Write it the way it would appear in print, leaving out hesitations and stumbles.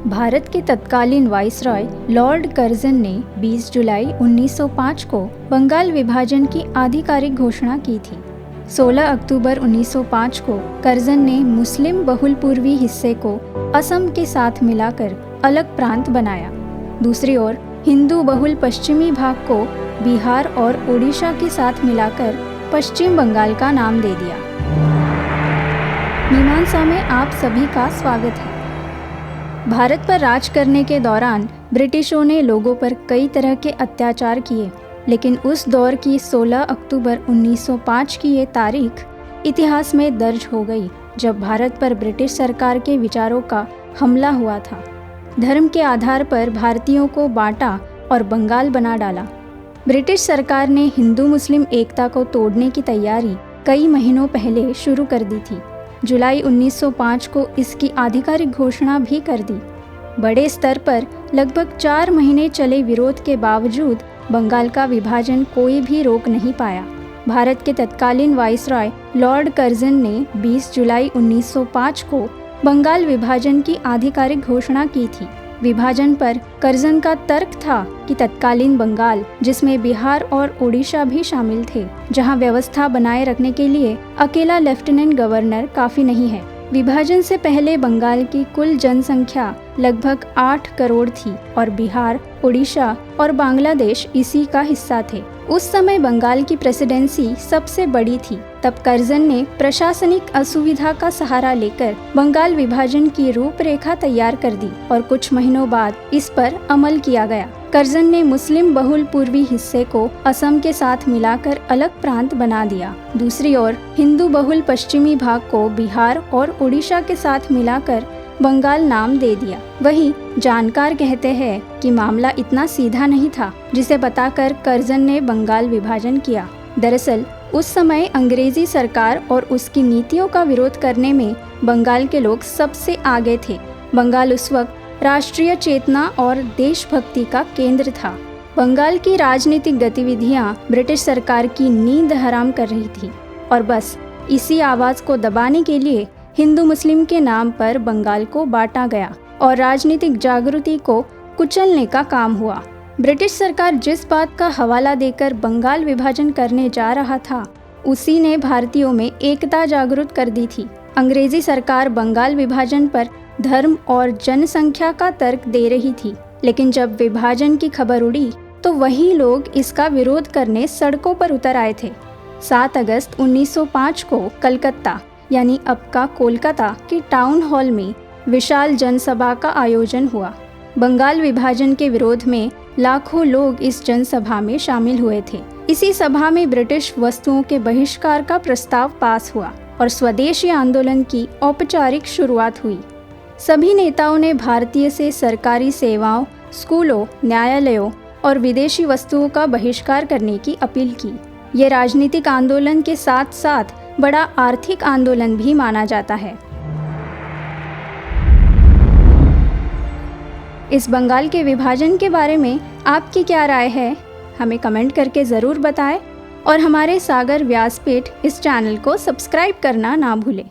भारत के तत्कालीन viceroy Lord Curzon ने 20 जुलाई 1905 को बंगाल विभाजन की आधिकारिक घोषणा की थी। 16 अक्टूबर 1905 को कर्जन ने मुस्लिम बहुल पूर्वी हिस्से को असम के साथ मिलाकर अलग प्रांत बनाया। दूसरी ओर हिंदू बहुल पश्चिमी भाग को बिहार और ओडिशा के साथ मिलाकर पश्चिम बंगाल का नाम दे दिया। मीमांसा में आप सभी का स्वागत है। भारत पर राज करने के दौरान ब्रिटिशों ने लोगों पर कई तरह के अत्याचार किए, लेकिन उस दौर की 16 अक्टूबर 1905 की ये तारीख इतिहास में दर्ज हो गई, जब भारत पर ब्रिटिश सरकार के विचारों का हमला हुआ था। धर्म के आधार पर भारतीयों को बांटा और बंगाल बना डाला। ब्रिटिश सरकार ने हिंदू मुस्लिम एकता को तोड़ने की तैयारी कई महीनों पहले शुरू कर दी थी। जुलाई 1905 को इसकी आधिकारिक घोषणा भी कर दी। बड़े स्तर पर लगभग 4 महीने चले विरोध के बावजूद बंगाल का विभाजन कोई भी रोक नहीं पाया। भारत के तत्कालीन वाइसरॉय लॉर्ड कर्जन ने 20 जुलाई 1905 को बंगाल विभाजन की आधिकारिक घोषणा की थी। विभाजन पर कर्जन का तर्क था कि तत्कालीन बंगाल, जिसमें बिहार और ओडिशा भी शामिल थे, जहां व्यवस्था बनाए रखने के लिए अकेला लेफ्टिनेंट गवर्नर काफी नहीं है। विभाजन से पहले बंगाल की कुल जनसंख्या लगभग 8 करोड़ थी और बिहार, ओडिशा और बांग्लादेश इसी का हिस्सा थे। उस समय बंगाल की प्रेसिडेंसी सबसे बड़ी थी। तब कर्जन ने प्रशासनिक असुविधा का सहारा लेकर बंगाल विभाजन की रूपरेखा तैयार कर दी और कुछ महीनों बाद इस पर अमल किया गया। कर्जन ने मुस्लिम बहुल पूर्वी हिस्से को असम के साथ मिलाकर अलग प्रांत बना दिया। दूसरी ओर हिंदू बहुल पश्चिमी भाग को बिहार और ओडिशा के साथ मिलाकर बंगाल नाम दे दिया। वहीं जानकार कहते हैं कि मामला इतना सीधा नहीं था जिसे बताकर कर्जन ने बंगाल विभाजन किया। दरअसल उस समय अंग्रेजी सरकार और उसकी नीतियों का विरोध करने में बंगाल के लोग सबसे आगे थे। बंगाल उस वक्त राष्ट्रीय चेतना और देशभक्ति का केंद्र था। बंगाल की राजनीतिक गतिविधियां ब्रिटिश सरकार की नींद हराम कर रही थी और बस इसी आवाज को दबाने के लिए हिंदू मुस्लिम के नाम पर बंगाल को बांटा गया और राजनीतिक जागृति को कुचलने का काम हुआ। ब्रिटिश सरकार जिस बात का हवाला देकर बंगाल विभाजन करने जा रहा था, उसी ने भारतीयों में एकता जागृत कर दी थी। अंग्रेजी सरकार बंगाल विभाजन पर धर्म और जनसंख्या का तर्क दे रही थी, लेकिन जब विभाजन की खबर उड़ी तो वही लोग इसका विरोध करने सड़कों पर उतर आए थे। 7 अगस्त 1905 को कलकत्ता यानी अब का कोलकाता के टाउन हॉल में विशाल जनसभा का आयोजन हुआ। बंगाल विभाजन के विरोध में लाखों लोग इस जनसभा में शामिल हुए थे। इसी सभा में ब्रिटिश वस्तुओं के बहिष्कार का प्रस्ताव पास हुआ और स्वदेशी आंदोलन की औपचारिक शुरुआत हुई। सभी नेताओं ने भारतीय से सरकारी सेवाओं, स्कूलों, न्यायालयों और विदेशी वस्तुओं का बहिष्कार करने की अपील की। ये राजनीतिक आंदोलन के साथ साथ बड़ा आर्थिक आंदोलन भी माना जाता है। इस बंगाल के विभाजन के बारे में आपकी क्या राय है? हमें कमेंट करके ज़रूर बताएं और हमारे सागर व्यासपीठ इस चैनल को सब्सक्राइब करना ना भूलें।